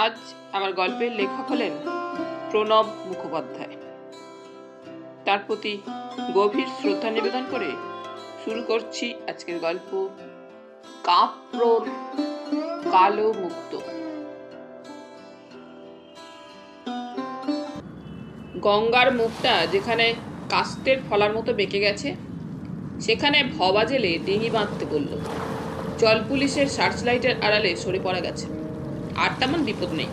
আজ আমার গল্পের লেখক হলেন প্রণব মুখোপাধ্যায়। তার প্রতি গভীর শ্রদ্ধা নিবেদন করে শুরু করছি আজকের গল্প কাপ্রোর কালো মুক্ত। গঙ্গার মুখটা যেখানে কাস্তের ফলার মতো বেঁকে গেছে, সেখানে ভবা জেলে ডিঙি বাঁধতে বলল। জল পুলিশের সার্চ লাইটের আড়ালে সরে পড়া গেছে, আর তেমন বিপদ নেই।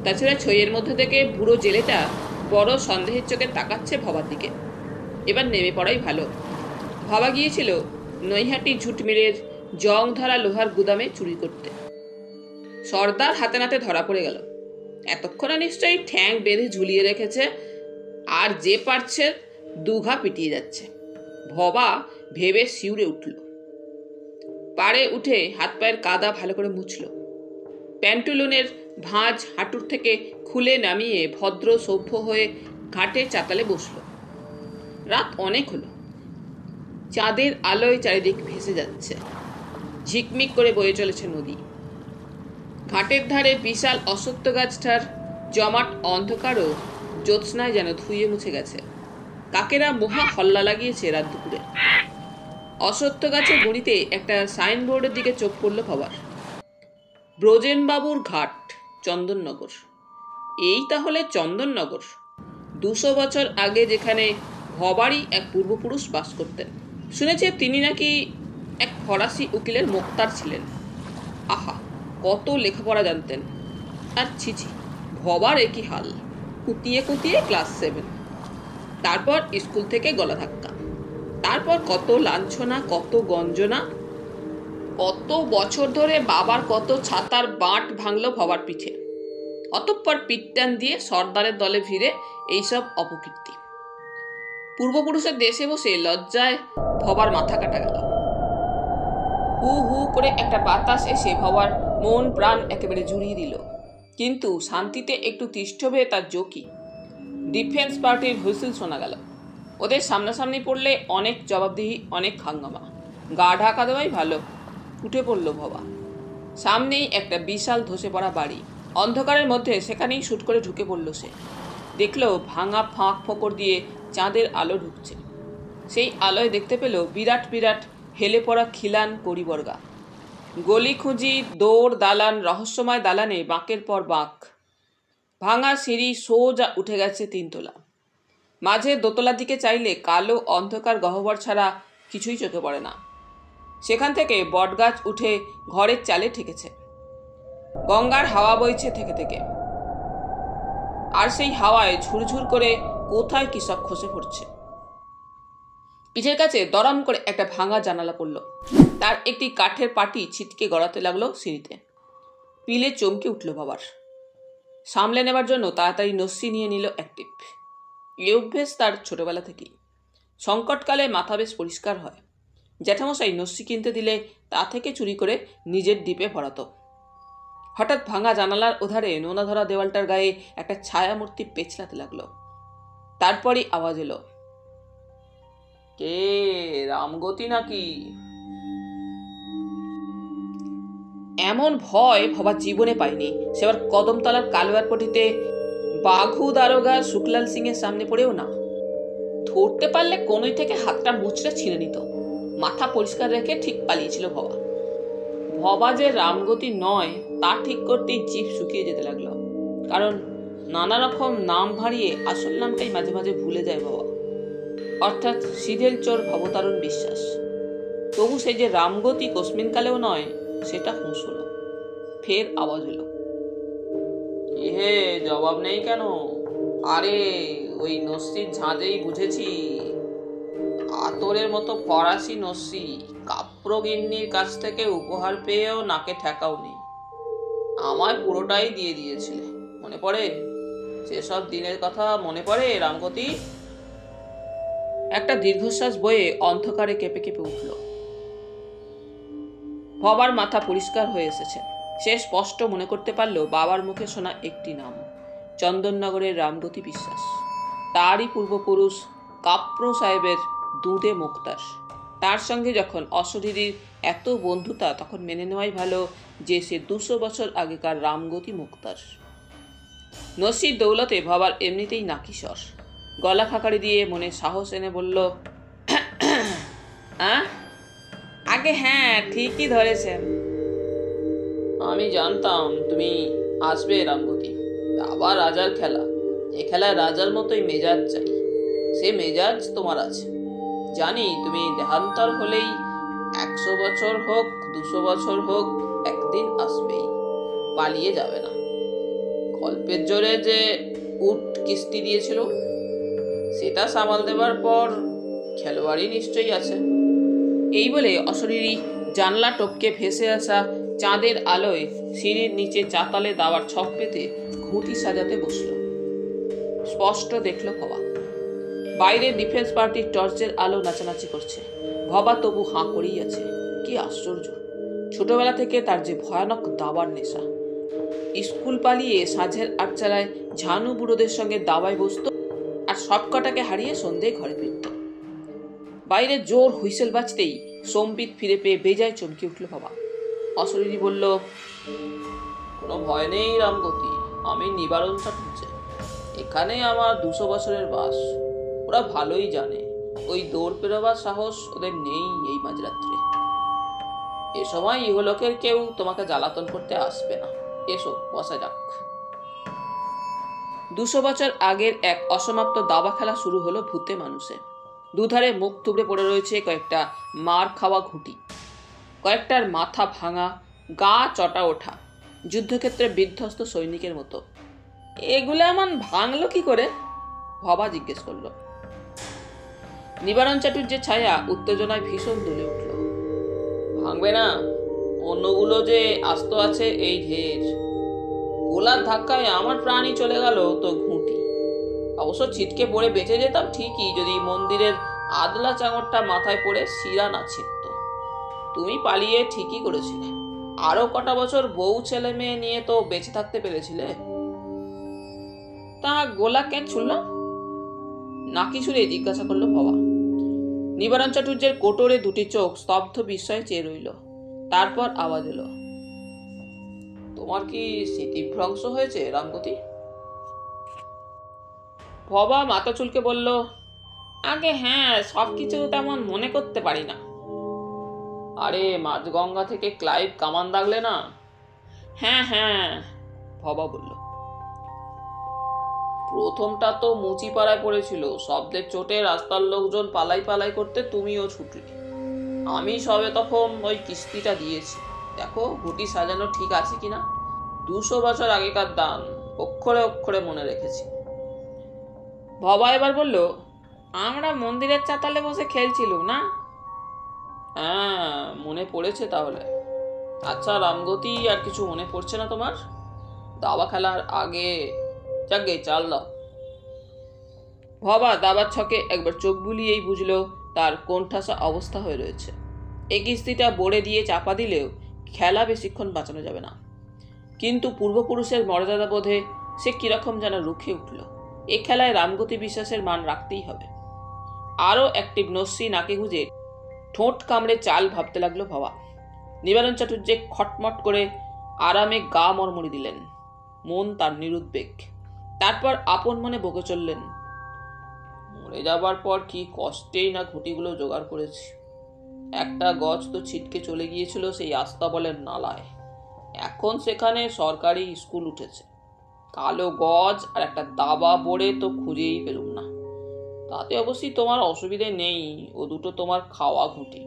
তাছাড়া ছইয়ের মধ্যে থেকে বুড়ো জেলেটা বড় সন্দেহের চোখে তাকাচ্ছে ভবার দিকে। এবার নেমে পড়াই ভালো। ভবা গিয়েছিল নৈহাটি ঝুটমিরের জং ধরা লোহার গুদামে চুরি করতে। সর্দার হাতে নাতে ধরা পড়ে গেল। এতক্ষণে নিশ্চয়ই ঠ্যাং বেঁধে ঝুলিয়ে রেখেছে, আর যে পারছে দুঘা পিটিয়ে যাচ্ছে। ভবা ভেবে শিউরে উঠল। পাড়ে উঠে হাত পায়ের কাদা ভালো করে মুছল। প্যান্টুলুনের ভাঁজ হাঁটুর থেকে খুলে নামিয়ে ভদ্র সভ্য হয়ে ঘাটে চাতালে বসল। রাত অনেক হলো। চাঁদের আলোয় চারিদিক ভেসে যাচ্ছে। ঝিকমিক করে বয়ে চলেছে নদী। ঘাটের ধারে বিশাল অশ্বত্থ গাছটার জমাট অন্ধকারও জ্যোৎস্নায় যেন ধুয়ে মুছে গেছে। কাকেরা মহা হল্লা লাগিয়েছে রাত দুপুরে। অশ্বত্থ গাছের গুঁড়িতে একটা সাইনবোর্ডের দিকে চোখ পড়ল ভবার। ব্রজেনবাবুর ঘাট, চন্দননগর। এই তাহলে চন্দননগর। 200 বছর আগে যেখানে ভবারই এক পূর্বপুরুষ বাস করতেন। শুনেছে তিনি নাকি এক ফরাসি উকিলের মোক্তার ছিলেন। আহা, কত লেখাপড়া জানতেন। আর ছিছি, ভবার একই হাল। কুতিয়ে কুতিয়ে ক্লাস 7। তারপর স্কুল থেকে গলা ধাক্কা। তারপর কত লাঞ্ছনা, কত গঞ্জনা। কত বছর ধরে বাবার কত ছাতার বাঁট ভাঙল ভবার পিঠে। অতঃপর পিঠটান দিয়ে সর্দারের দলে ভিড়ে এইসব অপকীর্তি। পূর্বপুরুষের দেশে বসে লজ্জায় ভবার মাথা কাটা গেল। হু হু করে একটা বাতাস এসে ভবার মন প্রাণ একেবারে জুড়িয়ে দিল। কিন্তু শান্তিতে একটু তিষ্ঠবে তার জোকি। ডিফেন্স পার্টির হুইসেল শোনা গেল। ওদের সামনাসামনি পড়লে অনেক জবাবদিহি, অনেক হাঙ্গামা। গা ঢাকা দেওয়াই ভালো। উঠে পড়ল ভবা। সামনেই একটা বিশাল ধসে পড়া বাড়ি। অন্ধকারের মধ্যে সেখানেই শুট করে ঢুকে পড়ল সে। দেখল ভাঙা ফাঁক ফোকর দিয়ে চাঁদের আলো ঢুকছে। সেই আলোয় দেখতে পেল বিরাট বিরাট হেলে পড়া খিলান কড়িবর্গা। গলি খুঁজি, দৌড়, দালান, রহস্যময় দালানে বাঁকের পর বাঁক। ভাঙা সিঁড়ি সোজা উঠে গেছে 3 তলা। মাঝে দোতলার দিকে চাইলে কালো অন্ধকার গহ্বর ছাড়া কিছুই চোখে পড়ে না। সেখান থেকে বটগাছ উঠে ঘরের চালে ঠেকেছে। গঙ্গার হাওয়া বইছে থেকে থেকে, আর সেই হাওয়ায় ঝুরঝুর করে কোথায় কি সব খসে পড়ছে। পিঠের কাছে দরম করে একটা ভাঙা জানালা পড়ল। তার একটি কাঠের পাটি ছিটকে গড়াতে লাগলো সিঁড়িতে। পিলে চমকে উঠল বাবার। সামলে নেবার জন্য তাড়াতাড়ি নস্যি নিয়ে নিল এক টিপ। এ অভ্যেস তার ছোটবেলা থেকেই। সংকটকালে মাথা বেশ পরিষ্কার হয়। জ্যাঠামশাই নস্যি কিনতে দিলে তা থেকে চুরি করে নিজের ডিপে ভরাত। হঠাৎ ভাঙা জানালার ওধারে নোনা ধরা দেওয়ালটার গায়ে একটা ছায়ামূর্তি পেছলাতে লাগলো। তারপরই আওয়াজ এলো, কে, রামগতি নাকি? এমন ভয় ভবার জীবনে পায়নি। সেবার কদমতলার কালোয়ারপটিতে বাঘু দারোগা শুকলাল সিং এর সামনে পড়েও না। ধরতে পারলে কোনই থেকে হাতটা মুচড়ে ছিঁড়ে নিত। মাথা পরিষ্কার রেখে ঠিক পালিয়েছিল ভবা। ভবা যে রামগতি নয় তা ঠিক করতেই জিভ শুকিয়ে যেতে লাগলো। কারণ নানা রকম নাম ভারিয়ে আসল নামটাই মাঝে মাঝে ভুলে যায় ভবা। অর্থাৎ সিধেল চোর ভবতারণ বিশ্বাস। তবু সে যে রামগতি কোস্মিনকালেও নয়, সেটা হুঁশ হলো। ফের আওয়াজ এলো, হে, জবাব নেই কেন? আরে ওই নস্যির ঝাঁঝেই বুঝেছি। আতরের মতো ফরাসি নস্যি। কাপ্রগিন্নির কাছ থেকে উপহার পেয়েও নাকে ঠেকাও নেই। আমায় পুরোটাই দিয়ে দিয়েছিলে। মনে পড়ে সেসব দিনের কথা? মনে পড়ে রামগতি? একটা দীর্ঘশ্বাস বয়ে অন্ধকারে কেঁপে কেঁপে উঠল। ভবার মাথা পরিষ্কার হয়ে এসেছে। সে স্পষ্ট মনে করতে পারল বাবার মুখে শোনা একটি নাম, চন্দননগরের রামগতি বিশ্বাস। তারই পূর্বপুরুষ কাপ্রো সাহেবের দুধে মুক্তার। তার সঙ্গে যখন অশরীরীর এত বন্ধুতা, তখন মেনে নেওয়াই ভালো যে সে 200 বছর আগেকার রামগতি মুক্তার। নসির দৌলতে ভবার এমনিতেই নাকিসর। গলা খাকারি দিয়ে মনে সাহস এনে বলল, আগে হ্যাঁ, ঠিকই ধরেছেন। আমি জানতাম তুমি আসবে রামগতি। আবার রাজার খেলা, এ খেলায় রাজার মতোই মেজাজ চাই। সে মেজাজ তোমার আছে। জানি তুমি দেহান্তর হলেই 100 বছর হোক 200 বছর হোক একদিন আসবেই, পালিয়ে যাবে না। গল্পের জোরে যে উট কিস্তি দিয়েছিল, সেটা সামাল দেবার পর খেলোয়াড়ই নিশ্চয়ই আছে। এই বলে অশরীরী জানলা টপকে ভেসে আসা চাঁদের আলোয় সিঁড়ির নিচে চাতালে দাওয়ার ছক পেতে ঘুঁটি সাজাতে বসল। স্পষ্ট দেখল ভবা। বাইরে ডিফেন্স পার্টির টর্চের আলো নাচানাচি করছে। ভবা তবু হাঁ করেই আছে। কি আশ্চর্য! ছোটবেলা থেকে তার যে ভয়ানক দাবার নেশা। স্কুল পালিয়ে সাঁঝের আটচালায় ঝানু বুড়োদের সঙ্গে দাবায় বসত, আর সব কটাকে হারিয়ে সন্ধ্যে ঘরে ফিরত। বাইরে জোর হুইসেল বাজতেই সম্বিত ফিরে পেয়ে বেজায় চমকে উঠল ভবা। অশরীরী বলল, কোনো ভয় নেই রামগতি, আমি নিবারণ চাটুর্যে। এখানে আমার 200 বছরের বাস। ওরা ভালোই জানে ওই দৌড় পেরোবার সাহস ওদের নেই এই মাঝরাত্রে। এ সময় ইহলোকের কেউ তোমাকে জ্বালাতন করতে আসবে না। এসো, বসা যাক। 200 বছর আগের এক অসমাপ্ত দাবা খেলা শুরু হলো ভূতে মানুষে। দুধারে মুখ থুবড়ে পড়ে রয়েছে কয়েকটা মার খাওয়া ঘুঁটি, কয়েকটার মাথা ভাঙা, গা চটা ওঠা, যুদ্ধক্ষেত্রে বিধ্বস্ত সৈনিকের মতো। এগুলো এমন ভাঙলো কি করে? ভবা জিজ্ঞেস করল। নিবারণ চাটুর্যের ছায়া উত্তেজনায় ভীষণ দুলে উঠল। ভাঙবে না? অন্যগুলো যে আস্ত আছে এই ঢের। গোলার ধাক্কায় আমার প্রাণই চলে গেল তো ঘুঁটি। অবশ্য ছিটকে পড়ে বেঁচে যেতাম ঠিকই, যদি মন্দিরের আদলা চাঙরটা মাথায় পড়ে শিরা না ছিটত। তুমি পালিয়ে ঠিকই করেছিলে। আরো কটা বছর বউ ছেলে মেয়ে নিয়ে তো বেঁচে থাকতে পেরেছিলে। তা গোলা কেন ছুড়ল? নাকি সুরে জিজ্ঞাসা করলো ভবা। নিবারণ চাটুর্যের কোটরে দুটি চোখ স্তব্ধ বিস্ময়ে চেয়ে রইল। তারপর আওয়াজ এলো, তোমার কি স্মৃতিভ্রংশ হয়েছে রামগতি? ভবা মাথা চুলকে বলল, আগে হ্যাঁ, সবকিছু তেমন মনে করতে পারি না। আরে মাঝগঙ্গা থেকে ক্লাইভ কামান দাগলে না? হ্যাঁ হ্যাঁ, ভবা বলল। প্রথমটা তো মুচিপাড়ায় পড়েছিল। শব্দের চোটে রাস্তার লোকজন পালাই পালাই করতে তুমিও ছুটলে। আমি সবে তখন ওই কিস্তিটা দিয়েছি। দেখো ঘুটি সাজানো ঠিক আছে কিনা। 200 বছর আগেকার দান, অক্ষরে অক্ষরে মনে রেখেছি। ভবা এবার বলল, আমরা মন্দিরের চাতালে বসে খেলছিলুম না? হ্যাঁ, মনে পড়েছে তাহলে। আচ্ছা রামগতি, আর কিছু মনে পড়ছে না তোমার? দাবা খেলার আগে যাকে চাল দাও। ভবা দাবার ছকে একবার চোখ বুলিয়েই বুঝলো তার কোণঠাসা অবস্থা হয়ে রয়েছে। এই কিস্তিটা বোড়ে দিয়ে চাপা দিলেও খেলা বেশিক্ষণ বাঁচানো যাবে না। কিন্তু পূর্বপুরুষের মর্যাদা বোধে সে কিরকম যেন রুখে উঠল। এ খেলায় রামগতি বিশ্বাসের মান রাখতেই হবে। আরও একটি নস্যি নাকে গুঁজে ঠোঁট কামড়ে চাল ভাবতে লাগলো ভবা। নিবারণ চাটুর্যে খটমট করে আরামে গা মরমরি দিলেন। মন তার নিরুদ্বেগ। তারপর আপন মনে বকে চললেন, মরে যাবার পর কি কষ্টেই না ঘুঁটিগুলো জোগাড় করেছি। একটা গজ তো ছিটকে চলে গিয়েছিল সেই আস্তাবলের নালায়। এখন সেখানে সরকারি স্কুল উঠেছে। কালো গজ আর একটা দাবা বোড়ে তো খুঁজেই পেলুম না। তাতে অবশ্যই তোমার অসুবিধে নেই, ও দুটো তোমার খাওয়া ঘুঁটি।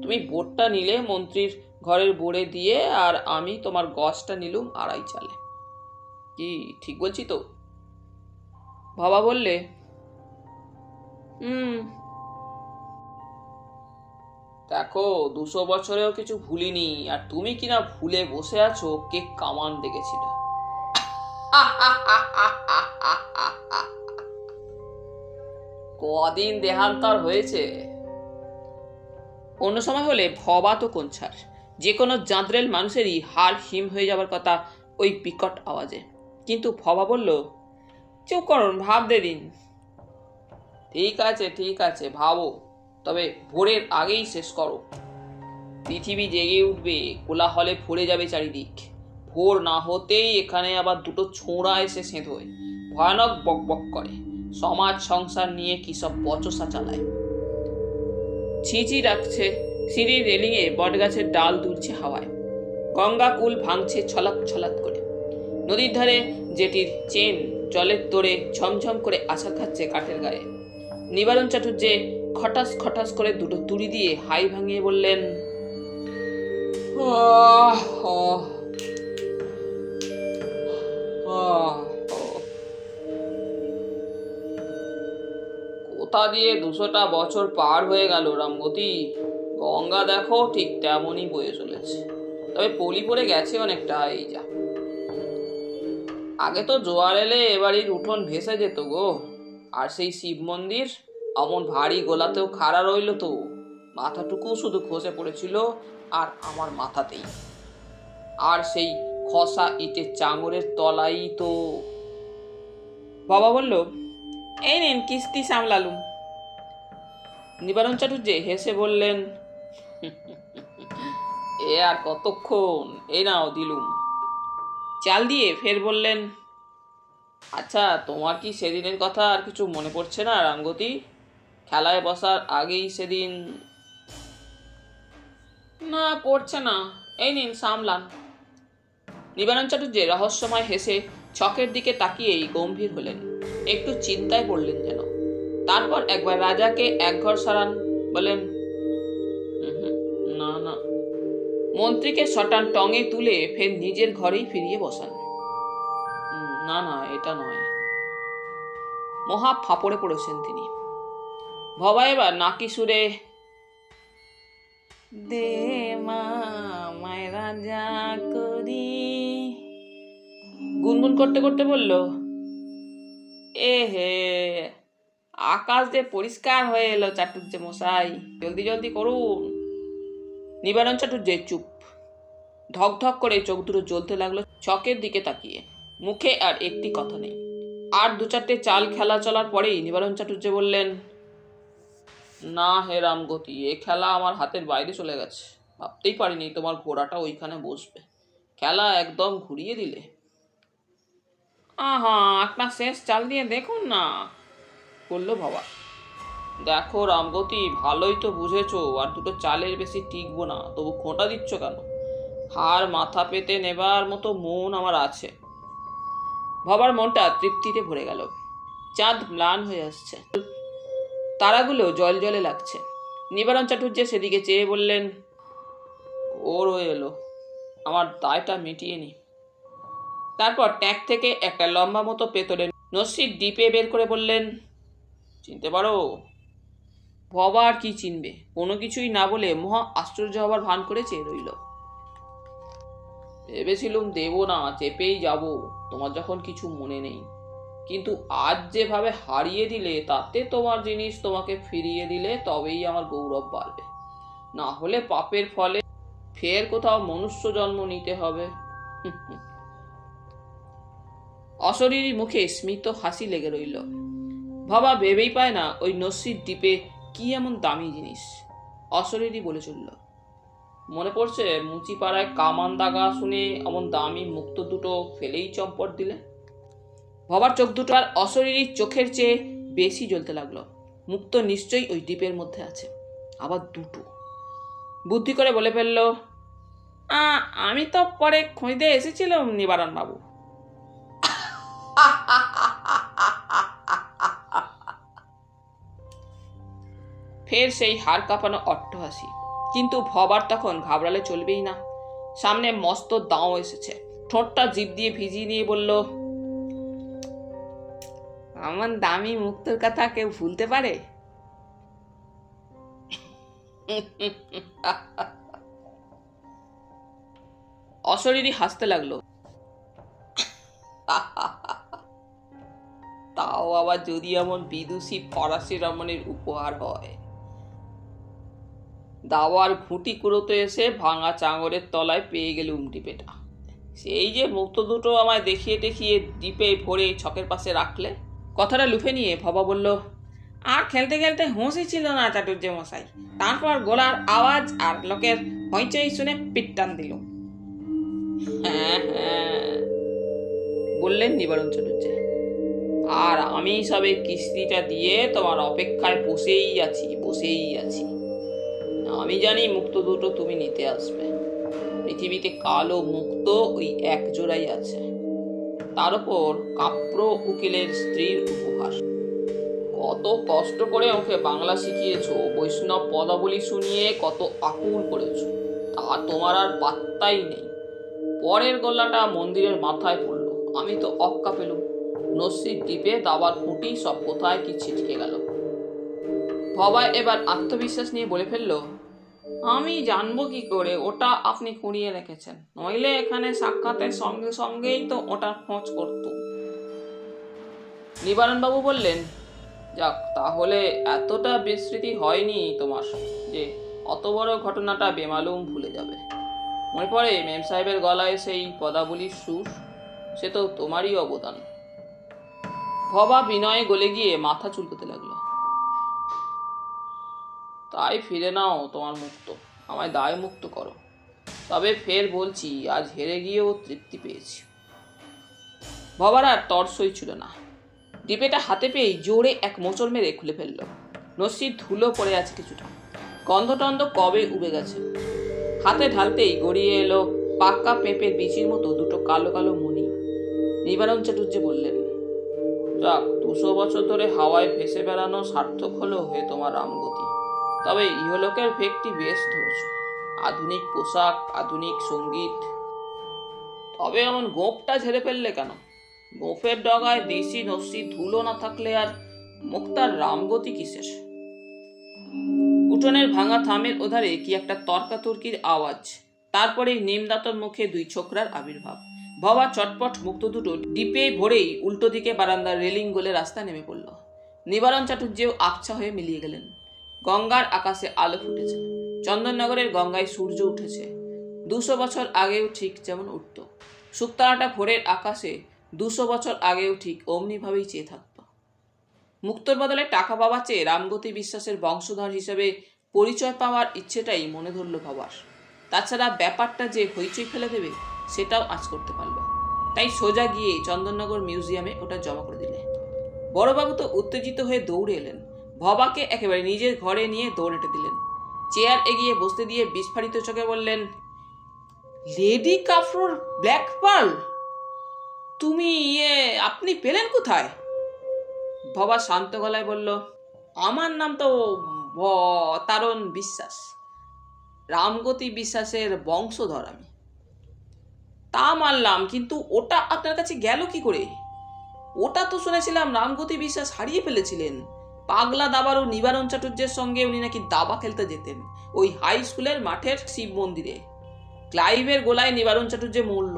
তুমি বোটটা নিলে মন্ত্রীর ঘরের বোড়ে দিয়ে, আর আমি তোমার গজটা নিলুম 2.5 চালে। কি ঠিক বলছি তো? বাবা বললে, দেখো 200 বছরেও কিছু ভুলিনি, আর তুমি কিনা ভুলে বসে আছো কে কামান দেখেছিল। কদিন দেহান্তর হয়েছে। অন্য সময় হলে ভবা তো কোন ছাড়, যে কোনো জাঁদরেল মানুষেরই হাড় হিম হয়ে যাবার কথা ওই বিকট আওয়াজে। কিন্তু ভবা বলল, চুপ করুন, ভাবতে দিন। ঠিক আছে ঠিক আছে, ভাবো। তবে ভোরের আগেই শেষ করো। পৃথিবী জেগে উঠবে, কোলাহলে ভরে যাবে চারিদিক। ভোর না হতেই এখানে আবার দুটো ছোঁড়া এসে সেঁধোয়, ভয়ানক বক বক করে, সমাজ সংসার নিয়ে কি সব বচসা চালায়। ছিঁচি রাখছে, সিঁড়ির রেলিংয়ে বটগাছের ডাল দুলছে হাওয়ায়, গঙ্গা কুল ভাঙছে ছলাৎ ছলাৎ করে। নদীর ধারে জেটির চেন জলের তোড়ে ঝমঝম করে আছাড় খাচ্ছে কাঠের গায়ে। নিবারণ চাটুর্যে খটাস খটাস করে দুটো তুড়ি দিয়ে হাই ভাঙিয়ে বললেন, কোথা দিয়ে 200টা বছর পার হয়ে গেল রামগতি। গঙ্গা দেখো ঠিক তেমনই বয়ে চলেছে, তবে পলি পড়ে গেছে অনেকটা। এই যা, আগে তো জোয়ার এলে এবাড়ির উঠোন ভেসে যেত গো। আর সেই শিব মন্দির অমন ভারী গোলাতেও খাড়া রইল তো, মাথাটুকু শুধু খসে পড়েছিল আর আমার মাথাতেই। আর সেই খসা ইটের চাঙরের তলাই তো। বাবা বলল, এই নিন কিস্তি সামলালুম। নিবারণ চাটুর্যে হেসে বললেন, এ আর কতক্ষণ, এই নাও দিলুম। চাল দিয়ে ফের বললেন, আচ্ছা তোমার কি সেদিনের কথা আর কিছু মনে পড়ছে না রামগতি? খেলায় বসার আগেই সেদিন। না, পড়ছে না, এই নিন সামলান। নিবারণ চাটুর্যে রহস্যময় হেসে ছকের দিকে তাকিয়েই গম্ভীর হলেন, একটু চিন্তায় পড়লেন যেন। তারপর একবার রাজাকে একঘর সারান, বলেন, না না। মন্ত্রীকে শটান টঙে তুলে ফের নিজের ঘরেই ফিরিয়ে বসান। না না, এটা নয়। মহা ফাপড়ে পড়েছেন তিনি। ভবা এবার নাকি সুরে, দে মা মায় রাজা করি, গুনগুন করতে করতে বলল, এ হে, আকাশ যে পরিষ্কার হয়ে এলো চাটুর্য মশাই, জলদি জলদি করুন। নিবারণ চাটুর্যে চুপ, ধক ধক করে চোখ দুটো জ্বলতে লাগলো ছকের দিকে তাকিয়ে, মুখে আর একটি কথা নেই। আর 2-4টে চাল খেলা চলার পরেই নিবারণ চাটুর্যে বললেন, না হে রামগতি, এ খেলা আমার হাতের বাইরে চলে গেছে। ভাবতেই পারিনি তোমার ঘোড়াটা ওইখানে বসবে। খেলা একদম ঘুরিয়ে দিলে। আহা, একটা শেষ চাল দিয়ে দেখুন না, বলল বাবা। দেখো রামগতি, ভালোই তো বুঝেছো, আর দুটো চালের বেশি টিকবো না, তবু খোঁটা দিচ্ছ কেন? হার মাথা পেতে নেবার মতো মন আমার আছে। বাবার মনটা তৃপ্তিতে ভরে গেল। চাঁদ ম্লান হয়ে আসছে, তারাগুলো জল জলে লাগছে। নিবারণ চাটুর্যে সেদিকে চেয়ে বললেন, ওর হয়ে এলো, আমার দায়টা মিটিয়ে নি। তারপর ট্যাঙ্ক থেকে একটা লম্বা মতো পেতলের নস্যির ডিপে বের করে বললেন, চিনতে পারো? ভবা আর কি চিনবে, কোনো কিছুই না বলে মহা আশ্চর্য হবার ভান করে চেয়ে রইল। ভেবেছিলুম দেব না, চেপেই যাব, তোমার যখন কিছু মনে নেই। কিন্তু আজ যেভাবে হারিয়ে দিলে, তাতে তোমার জিনিস তোমাকে ফিরিয়ে দিলে তবেই আমার গৌরব বাড়বে। না হলে পাপের ফলে ফের কোথাও মনুষ্য জন্ম নিতে হবে। অশরীরী মুখে স্মিত হাসি লেগে রইল। বাবা ভেবেই পায় না ওই নস্যির দ্বীপে কি এমন দামি জিনিস। অশরীরী বলে চলল, মনে পড়ছে মুচিপাড়ায় কামান দাগা শুনে এমন দামি মুক্ত দুটো ফেলেই চম্পট দিলে। বাবার চোখ দুটো আর অশরীরীর চোখের চেয়ে বেশি জ্বলতে লাগলো। মুক্ত নিশ্চয়ই ওই দ্বীপের মধ্যে আছে, আবার দুটো। বুদ্ধি করে বলে ফেলল, আমি তো পরে খুঁজতে এসেছিলাম নিবারণ বাবু। ফের সেই হাড় কাঁপানো অট্টহাসি। কিন্তু ভবার তখন ঘাবড়ালে চলবেই না। সামনে মস্ত দাও এসেছে। ঠোঁটটা জিভ দিয়ে ভিজিয়ে নিয়ে বলল, আমার দামি মুক্তর কথা কেউ ভুলতে পারে? অশরীরী হাসতে লাগলো। তাও আবার যদি এমন বিদুষী ফরাসি রমণীর উপহার হয়। দাওয়ার ঘুঁটি কুড়োতে এসে ভাঙা চাঙরের তলায় পেয়ে গেলে উমটি পেটা। সেই যে মুক্ত দুটো আমায় দেখিয়ে দেখিয়ে দ্বীপে ভরে ছকের পাশে রাখলে। কথাটা লুফে নিয়ে ভবা বলল, আর খেলতে খেলতে হুঁশই ছিল না চাটুর্য মশাই। তারপর গলার আওয়াজ আর লোকের হইচই শুনে পিঠ টান দিল। হ্যাঁ হ্যাঁ বললেন নিবারণ চাটুর্য, আর আমি সবে কিস্তিটা দিয়ে তোমার অপেক্ষায় বসেই আছি। আমি জানি মুক্ত দুটো তুমি নিতে আসবে। পৃথিবীতে কালো মুক্ত ওই এক জোড়াই আছে, তার উপর কাপ্র উকিলের স্ত্রীর উপহার। কত কষ্ট করে ওকে বাংলা শিখিয়েছো, বৈষ্ণব পদাবলী শুনিয়ে কত আকুল করেছো, তা তোমার আর পাত্তাই নেই। পরের গলাটা মন্দিরের মাথায় পড়লো, আমি তো অক্কা পেলুম। নস্যির দ্বীপে দাবার খুঁটি সব কোথায় কি ছিটকে গেল। ভবাই এবার আত্মবিশ্বাস নিয়ে বলে ফেললো, আমি জানবো কি করে ওটা আপনি কুড়িয়ে রেখেছেন, নইলে এখানে সাক্ষাতের সঙ্গে সঙ্গেই তো ওটা খোঁজ করত। নিবারণবাবু বললেন, যাক, তাহলে এতটা বিস্মৃতি হয়নি তোমার যে অত বড় ঘটনাটা বেমালুম ভুলে যাবে। মনে পড়ে মেম সাহেবের গলায় সেই পদাবলীর সুর, সে তো তোমারই অবদান। ভবা বিনয়ে গলে গিয়ে মাথা চুলকোতে লাগলো। তাই ফিরে নাও তোমার মুক্ত, আমায় দায় মুক্ত করো। তবে ফের বলছি, আজ হেরে গিয়েও তৃপ্তি পেয়েছি। ভবার আর তর্সই ছিল না। ডিপেটা হাতে পেয়েই জোরে এক মোচড় মেরে খুলে ফেলল। নস্যির ধুলো পড়ে আছে কিছুটা, গন্ধটন্ধ কবে উবে গেছে। হাতে ঢালতেই গড়িয়ে এলো পাক্কা পেঁপের বিচির মতো দুটো কালো কালো মণি। নিবারণ চাটুর্য বললেন, যাক, 200 বছর ধরে হাওয়ায় ভেসে বেড়ানো সার্থক হলো হয়ে তোমার রামগতি। তবে ইহলোকের ভেগটি বেশ ধরেছ, আধুনিক পোশাক, আধুনিক সঙ্গীত। তবে এমন গোঁফটা ঝেড়ে ফেললে কেন? গোঁফের ডগায় দেশি নস্যি ধুলো না থাকলে আর মুক্তার রামগতি কিসের? উঠোনের ভাঙা থামের ওধারে কি একটা তর্কাতর্কির আওয়াজ, তারপরে নিমদাতর মুখে দুই ছোকরার আবির্ভাব। ভবা চটপট মুক্ত দুটো ডিপে ভরেই উল্টো দিকে বারান্দার রেলিং গলে রাস্তা নেমে পড়ল। নিবারণ চাটুর্যেও আবছা হয়ে মিলিয়ে গেলেন। গঙ্গার আকাশে আলো ফুটেছে, চন্দননগরের গঙ্গায় সূর্য উঠেছে 200 বছর আগেও ঠিক যেমন উঠত। শুকতারাটা ভোরের আকাশে 200 বছর আগেও ঠিক অমনিভাবেই চেয়ে থাকত। মুক্তর বদলে টাকা পাওয়া চেয়ে রামগতি বিশ্বাসের বংশধর হিসেবে পরিচয় পাওয়ার ইচ্ছেটাই মনে ধরল ভবার। তাছাড়া ব্যাপারটা যে হইচই ফেলে দেবে সেটাও আজ করতে পারল। তাই সোজা গিয়ে চন্দননগর মিউজিয়ামে ওটা জমা করে দিলে। বড়বাবু তো উত্তেজিত হয়ে দৌড়ে এলেন, ভবাকে একেবারে নিজের ঘরে নিয়ে দৌড়েটে দিলেন। চেয়ার এগিয়ে বসতে দিয়ে বিস্ফারিত চোখে বললেন, লেডি কাফরুর ব্ল্যাক পার্ল তুমি আপনি পেলেন কোথায়? ভবা শান্ত গলায় বলল, আমার নাম তো তারণ বিশ্বাস, রামগতি বিশ্বাসের বংশধর আমি। তা মানলাম, কিন্তু ওটা আপনার কাছে গেল কি করে? ওটা তো শুনেছিলাম রামগতি বিশ্বাস হারিয়ে ফেলেছিলেন। পাগলা দাবারও নিবারণ চাটুর্যের সঙ্গে উনি নাকি দাবা খেলতে যেতেন ওই হাই স্কুলের মাঠের শিব মন্দিরে। ক্লাইভের গোলায় নিবারণ চাটুর্য মরল,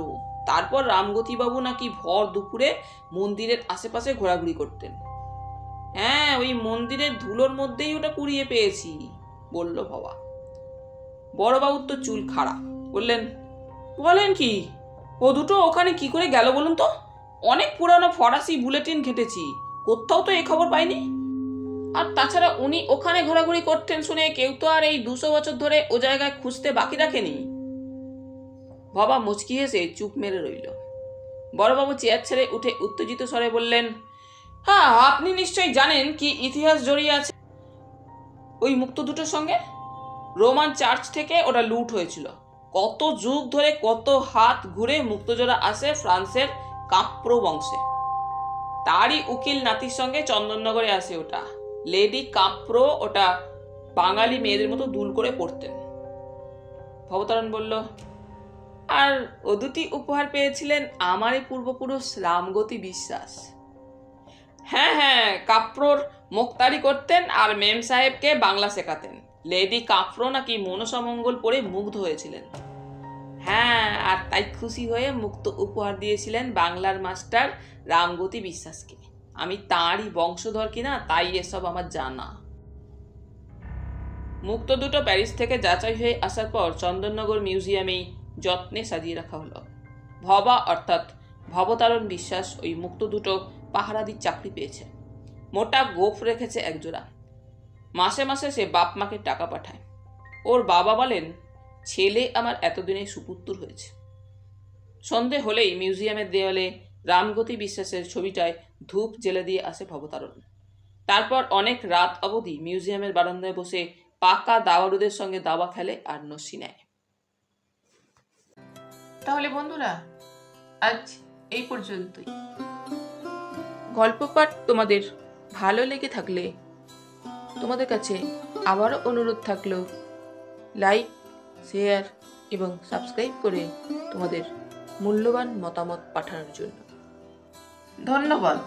তারপর রামগতি বাবু নাকি ভর দুপুরে মন্দিরের আশেপাশে ঘোরাঘুরি করতেন। হ্যাঁ, ওই মন্দিরের ধুলোর মধ্যেই ওটা কুড়িয়ে পেয়েছি, বলল ভবা। বড়বাবুর তো চুল খাড়া, বললেন, বলেন কি? ও দুটো ওখানে কি করে গেল বলুন তো? অনেক পুরানো ফরাসি বুলেটিন ঘেটেছি, কোথাও তো এই খবর পাইনি। আর তাছাড়া উনি ওখানে ঘোরাঘুরি করতেন শুনে কেউ তো আর এই 200 বছর ধরে ও জায়গায় খুঁজতে বাকি রাখেনি। ভবা মুচকি হেসে চুপ মেরে রইল। বড়বাবু চেয়ার ছেড়ে উঠে উত্তেজিত স্বরে বললেন, হ্যাঁ, আপনি নিশ্চয়ই জানেন কি ইতিহাস জড়িয়ে আছে ওই মুক্ত দুটোর সঙ্গে। রোমান চার্চ থেকে ওটা লুট হয়েছিল। কত যুগ ধরে কত হাত ঘুরে মুক্তজোড়া আসে ফ্রান্সের কাপ্রো বংশে। তারই উকিল নাতির সঙ্গে চন্দননগরে আসে ওটা। লেডি কাপ্রো ওটা বাঙালি মেয়েদের মতো দুল করে পড়তেন। ভবতারণ বলল, আর ও দুটি উপহার পেয়েছিলেন আমারই পূর্বপুরুষ রামগতি বিশ্বাস। হ্যাঁ হ্যাঁ, কাপ্রোর মোক্তারি করতেন আর মেম সাহেবকে বাংলা শেখাতেন। লেডি কাপ্রো নাকি মনসা মঙ্গল পড়ে মুগ্ধ হয়েছিলেন। হ্যাঁ, আর তাই খুশি হয়ে মুক্ত উপহার দিয়েছিলেন বাংলার মাস্টার রামগতি বিশ্বাসকে। আমি তাঁরই বংশধর কিনা তাই এসব আমার জানা। মুক্ত দুটো প্যারিস থেকে যাচাই হয়ে আসার পর চন্দননগর মিউজিয়ামেই যত্নে সাজিয়ে রাখা হলো। ভবা অর্থাৎ ভবতারণ বিশ্বাস ওই মুক্ত দুটো পাহারাদির চাকরি পেয়েছে। মোটা গোঁফ রেখেছে একজোড়া। মাসে মাসে সে বাপ মাকে টাকা পাঠায়। ওর বাবা বলেন, ছেলে আমার এতদিনে সুপুত্তর হয়েছে। সন্ধে হলেই মিউজিয়ামের দেওয়ালে রামগতি বিশ্বাসের ছবিটায় ধূপ জেলে দিয়ে আসে ভবতারণ। তারপর অনেক রাত অবধি মিউজিয়ামের বারান্দায় বসে পাকা দাওয়ারুদের সঙ্গে দাবা খেলে আর নস্যি নেয়। তাহলে বন্ধুরা, আজ এই পর্যন্তই। গল্প পাঠ তোমাদের ভালো লেগে থাকলে তোমাদের কাছে আবারও অনুরোধ থাকলো, লাইক, শেয়ার এবং সাবস্ক্রাইব করে তোমাদের মূল্যবান মতামত পাঠানোর জন্য। ধন্যবাদ।